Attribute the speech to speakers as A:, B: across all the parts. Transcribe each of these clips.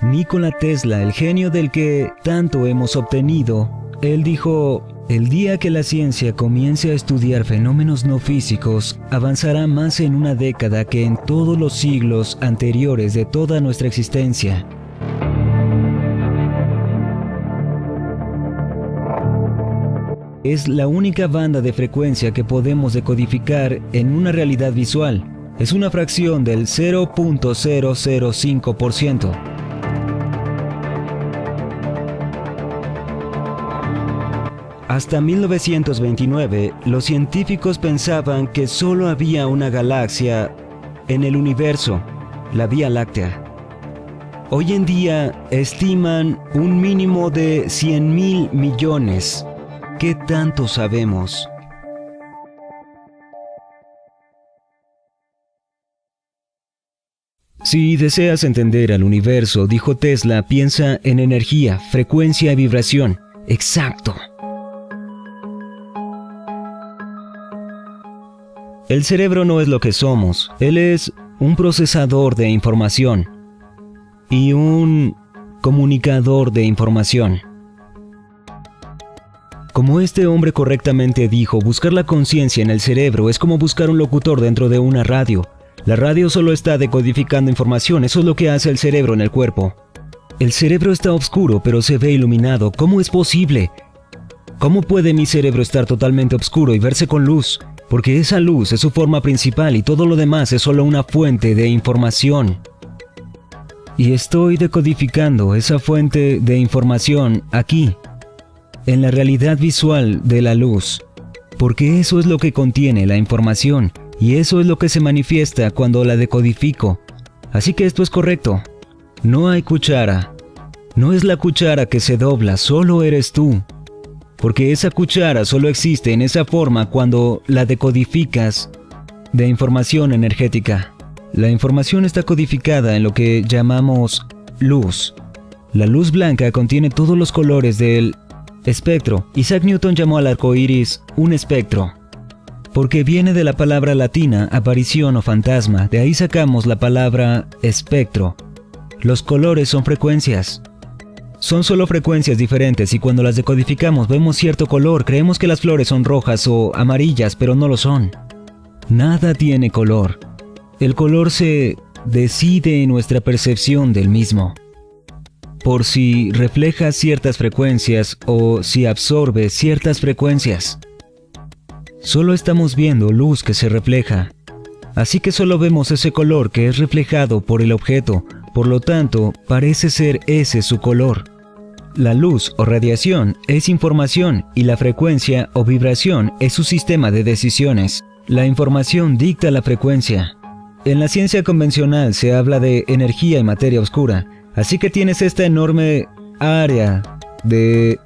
A: Nikola Tesla, el genio del que tanto hemos obtenido, él dijo: el día que la ciencia comience a estudiar fenómenos no físicos, avanzará más en una década que en todos los siglos anteriores de toda nuestra existencia. Es la única banda de frecuencia que podemos decodificar en una realidad visual. Es una fracción del 0.005%. Hasta 1929, los científicos pensaban que solo había una galaxia en el universo, la Vía Láctea. Hoy en día estiman un mínimo de 100.000 millones. ¿Qué tanto sabemos? Si deseas entender al universo, dijo Tesla, piensa en energía, frecuencia y vibración. Exacto. El cerebro no es lo que somos. Él es un procesador de información y un comunicador de información. Como este hombre correctamente dijo, buscar la conciencia en el cerebro es como buscar un locutor dentro de una radio. La radio solo está decodificando información, eso es lo que hace el cerebro en el cuerpo. El cerebro está oscuro, pero se ve iluminado. ¿Cómo es posible? ¿Cómo puede mi cerebro estar totalmente oscuro y verse con luz? Porque esa luz es su forma principal y todo lo demás es solo una fuente de información. Y estoy decodificando esa fuente de información aquí, en la realidad visual de la luz, porque eso es lo que contiene la información y eso es lo que se manifiesta cuando la decodifico. Así que esto es correcto. No hay cuchara. No es la cuchara que se dobla, solo eres tú. Porque esa cuchara solo existe en esa forma cuando la decodificas de información energética. La información está codificada en lo que llamamos luz. La luz blanca contiene todos los colores del espectro. Isaac Newton llamó al arco iris un espectro, porque viene de la palabra latina aparición o fantasma. De ahí sacamos la palabra espectro. Los colores son frecuencias. Son solo frecuencias diferentes y cuando las decodificamos vemos cierto color. Creemos que las flores son rojas o amarillas, pero no lo son. Nada tiene color. El color se decide en nuestra percepción del mismo, por si refleja ciertas frecuencias o si absorbe ciertas frecuencias. Solo estamos viendo luz que se refleja. Así que solo vemos ese color que es reflejado por el objeto. Por lo tanto, parece ser ese su color. La luz o radiación es información y la frecuencia o vibración es su sistema de decisiones. La información dicta la frecuencia. En la ciencia convencional se habla de energía y materia oscura, así que tienes esta enorme área de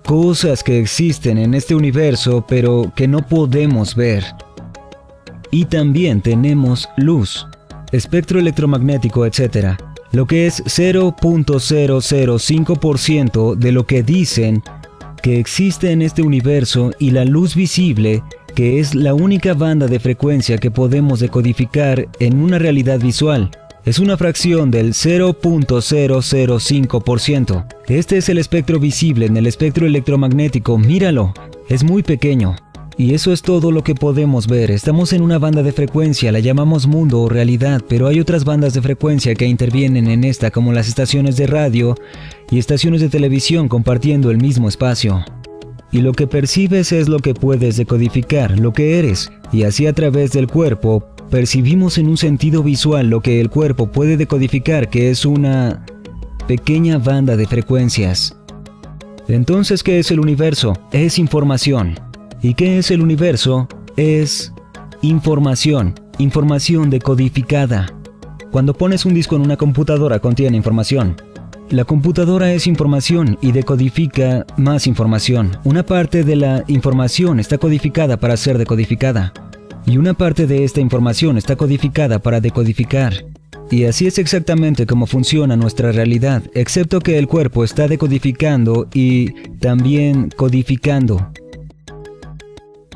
A: cosas que existen en este universo pero que no podemos ver. Y también tenemos luz, espectro electromagnético, etc. Lo que es 0.005% de lo que dicen que existe en este universo, y la luz visible, que es la única banda de frecuencia que podemos decodificar en una realidad visual. Es una fracción del 0.005%. Este es el espectro visible. En el espectro electromagnético, míralo, es muy pequeño. Y eso es todo lo que podemos ver. Estamos en una banda de frecuencia, la llamamos mundo o realidad, pero hay otras bandas de frecuencia que intervienen en esta, como las estaciones de radio y estaciones de televisión compartiendo el mismo espacio. Y lo que percibes es lo que puedes decodificar, lo que eres, y así a través del cuerpo percibimos en un sentido visual lo que el cuerpo puede decodificar, que es una pequeña banda de frecuencias. Entonces, ¿qué es el universo? Es información. ¿Y qué es el universo? Es información, información decodificada. Cuando pones un disco en una computadora contiene información. La computadora es información y decodifica más información. Una parte de la información está codificada para ser decodificada. Y una parte de esta información está codificada para decodificar. Y así es exactamente como funciona nuestra realidad, excepto que el cuerpo está decodificando y también codificando.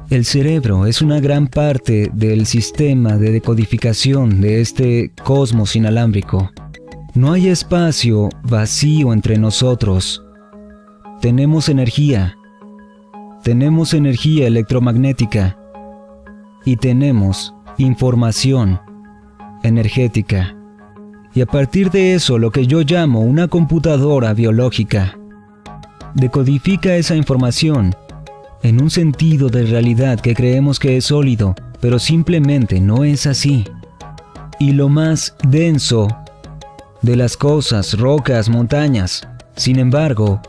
A: El cerebro es una gran parte del sistema de decodificación de este cosmos inalámbrico. No hay espacio vacío entre nosotros. Tenemos energía electromagnética y tenemos información energética. Y a partir de eso, lo que yo llamo una computadora biológica decodifica esa información en un sentido de realidad que creemos que es sólido, pero simplemente no es así. Y lo más denso de las cosas, rocas, montañas, sin embargo,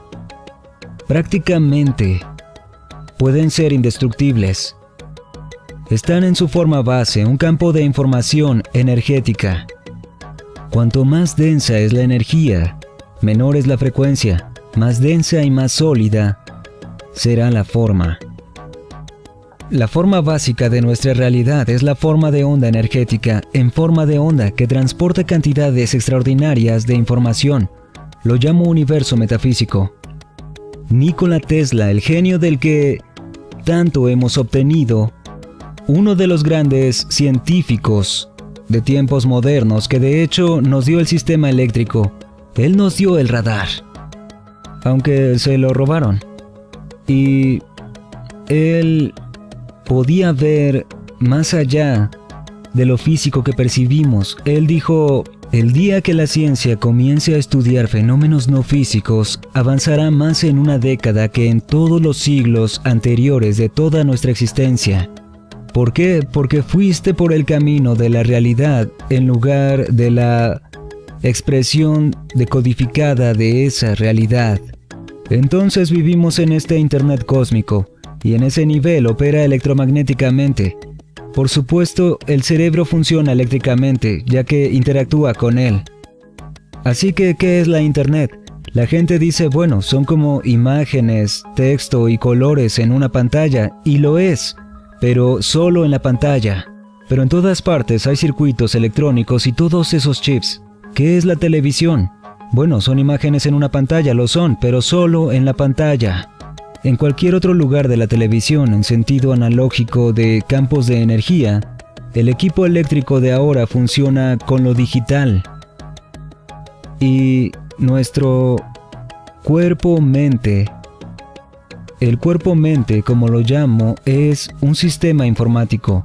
A: prácticamente pueden ser indestructibles. Están en su forma base, un campo de información energética. Cuanto más densa es la energía, menor es la frecuencia, más densa y más sólida será la forma. La forma básica de nuestra realidad es la forma de onda energética en forma de onda que transporta cantidades extraordinarias de información. Lo llamo universo metafísico. Nikola Tesla, el genio del que tanto hemos obtenido, uno de los grandes científicos de tiempos modernos que de hecho nos dio el sistema eléctrico, él nos dio el radar, aunque se lo robaron. Y él podía ver más allá de lo físico que percibimos. Él dijo: el día que la ciencia comience a estudiar fenómenos no físicos, avanzará más en una década que en todos los siglos anteriores de toda nuestra existencia. ¿Por qué? Porque fuiste por el camino de la realidad en lugar de la expresión decodificada de esa realidad. Entonces vivimos en este Internet cósmico, y en ese nivel opera electromagnéticamente. Por supuesto, el cerebro funciona eléctricamente, ya que interactúa con él. Así que, ¿qué es la Internet? La gente dice, bueno, son como imágenes, texto y colores en una pantalla, y lo es, pero solo en la pantalla. Pero en todas partes hay circuitos electrónicos y todos esos chips. ¿Qué es la televisión? Bueno, son imágenes en una pantalla, lo son, pero solo en la pantalla. En cualquier otro lugar de la televisión, en sentido analógico de campos de energía, el equipo eléctrico de ahora funciona con lo digital. Y nuestro cuerpo-mente, el cuerpo-mente, como lo llamo, es un sistema informático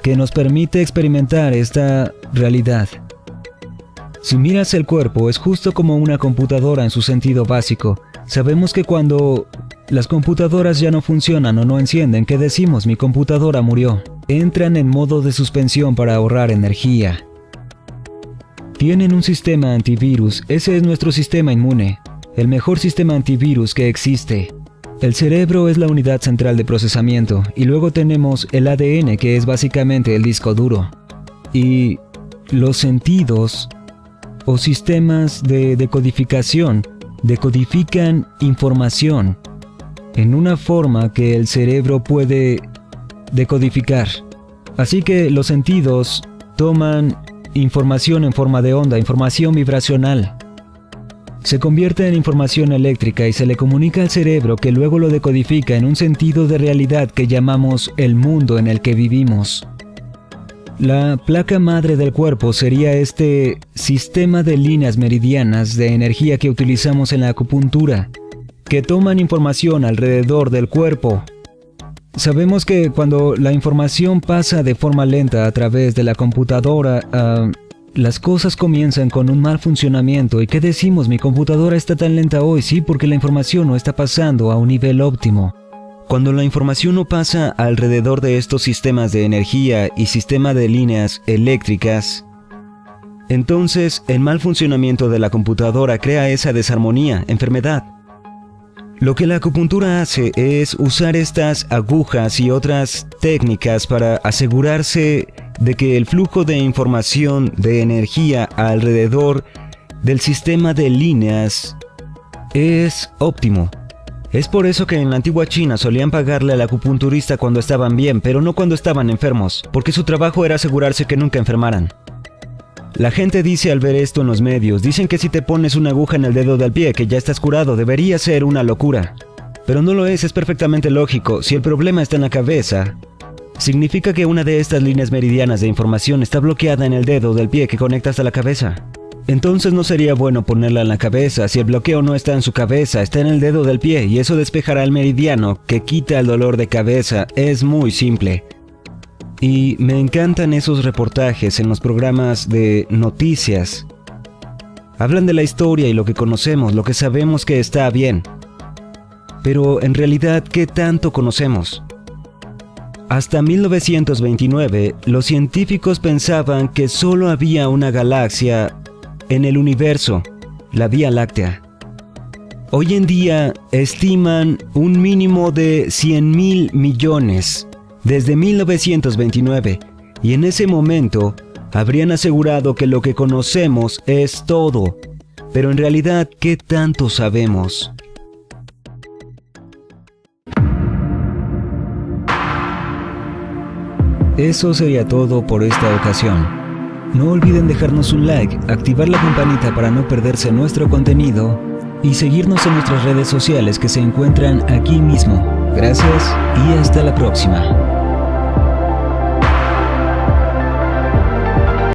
A: que nos permite experimentar esta realidad. Si miras el cuerpo, es justo como una computadora en su sentido básico. Sabemos que cuando las computadoras ya no funcionan o no encienden, ¿qué decimos? Mi computadora murió. Entran en modo de suspensión para ahorrar energía. Tienen un sistema antivirus, ese es nuestro sistema inmune, el mejor sistema antivirus que existe. El cerebro es la unidad central de procesamiento y luego tenemos el ADN, que es básicamente el disco duro. Y los sentidos o sistemas de decodificación decodifican información en una forma que el cerebro puede decodificar. Así que los sentidos toman información en forma de onda, información vibracional. Se convierte en información eléctrica y se le comunica al cerebro, que luego lo decodifica en un sentido de realidad que llamamos el mundo en el que vivimos. La placa madre del cuerpo sería este sistema de líneas meridianas de energía que utilizamos en la acupuntura, que toman información alrededor del cuerpo. Sabemos que cuando la información pasa de forma lenta a través de la computadora, las cosas comienzan con un mal funcionamiento. ¿Y qué decimos? Mi computadora está tan lenta hoy, sí, porque la información no está pasando a un nivel óptimo. Cuando la información no pasa alrededor de estos sistemas de energía y sistema de líneas eléctricas, entonces el mal funcionamiento de la computadora crea esa desarmonía, enfermedad. Lo que la acupuntura hace es usar estas agujas y otras técnicas para asegurarse de que el flujo de información de energía alrededor del sistema de líneas es óptimo. Es por eso que en la antigua China solían pagarle al acupunturista cuando estaban bien, pero no cuando estaban enfermos, porque su trabajo era asegurarse que nunca enfermaran. La gente dice al ver esto en los medios, dicen que si te pones una aguja en el dedo del pie que ya estás curado, debería ser una locura. Pero no lo es perfectamente lógico. Si el problema está en la cabeza, significa que una de estas líneas meridianas de información está bloqueada en el dedo del pie que conecta hasta la cabeza. Entonces no sería bueno ponerla en la cabeza. Si el bloqueo no está en su cabeza, está en el dedo del pie y eso despejará el meridiano que quita el dolor de cabeza. Es muy simple. Y me encantan esos reportajes en los programas de noticias. Hablan de la historia y lo que conocemos, lo que sabemos que está bien. Pero en realidad, ¿qué tanto conocemos? Hasta 1929, los científicos pensaban que solo había una galaxia en el universo, la Vía Láctea. Hoy en día estiman un mínimo de 100.000 millones desde 1929, y en ese momento habrían asegurado que lo que conocemos es todo. Pero en realidad, ¿qué tanto sabemos? Eso sería todo por esta ocasión. No olviden dejarnos un like, activar la campanita para no perderse nuestro contenido y seguirnos en nuestras redes sociales que se encuentran aquí mismo. Gracias y hasta la próxima.